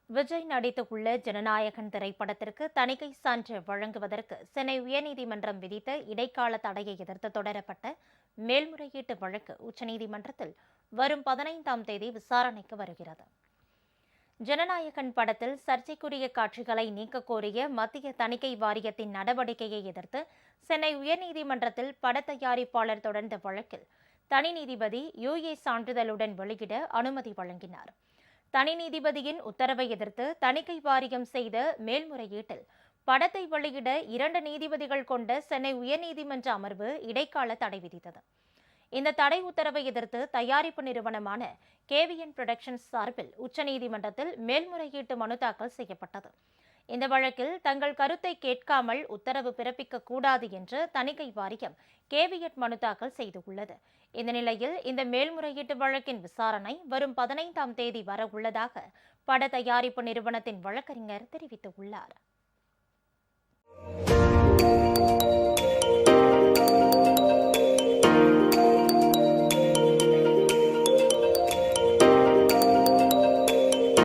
விஜய் நடித்துள்ள ஜனநாயகன் திரைப்படத்திற்கு தணிக்கை சான்று வழங்குவதற்கு சென்னை உயர்நீதிமன்றம் விதித்த இடைக்கால தடையை எதிர்த்து தொடரப்பட்ட மேல்முறையீட்டு வழக்கு உச்சநீதிமன்றத்தில் வரும் 15ஆம் தேதி விசாரணைக்கு வருகிறது. ஜனநாயகன் படத்தில் சர்ச்சைக்குரிய காட்சிகளை நீக்கக் கோரிய மத்திய தணிக்கை வாரியத்தின் நடவடிக்கையை எதிர்த்து சென்னை உயர்நீதிமன்றத்தில் பட தயாரிப்பாளர் தொடர்ந்த வழக்கில் தனி நீதிபதி யுஏ சான்றிதழுடன் வெளியிட அனுமதி வழங்கினார். தனி நீதிபதியின் உத்தரவை எதிர்த்து தணிக்கை வாரியம் செய்த மேல்முறையீட்டில் படத்தை வெளியிட 2 நீதிபதிகள் கொண்ட சென்னை உயர்நீதிமன்ற அமர்வு இடைக்கால தடை விதித்தது. இந்த தடை உத்தரவை எதிர்த்து தயாரிப்பு நிறுவனமான கேவிஎன் புரொடக்ஷன்ஸ் சார்பில் உச்சநீதிமன்றத்தில் மேல்முறையீட்டு மனு தாக்கல் செய்யப்பட்டது. இந்த வழக்கில் தங்கள் கருத்தை கேட்காமல் உத்தரவு பிறப்பிக்க கூடாது என்று தணிக்கை வாரியம் கேவியட் மனு தாக்கல் செய்துள்ளது. இந்த நிலையில் இந்த மேல்முறையீட்டு வழக்கின் விசாரணை வரும் 15ஆம் தேதி வர உள்ளதாக பட தயாரிப்பு நிறுவனத்தின் வழக்கறிஞர் தெரிவித்துள்ளார்.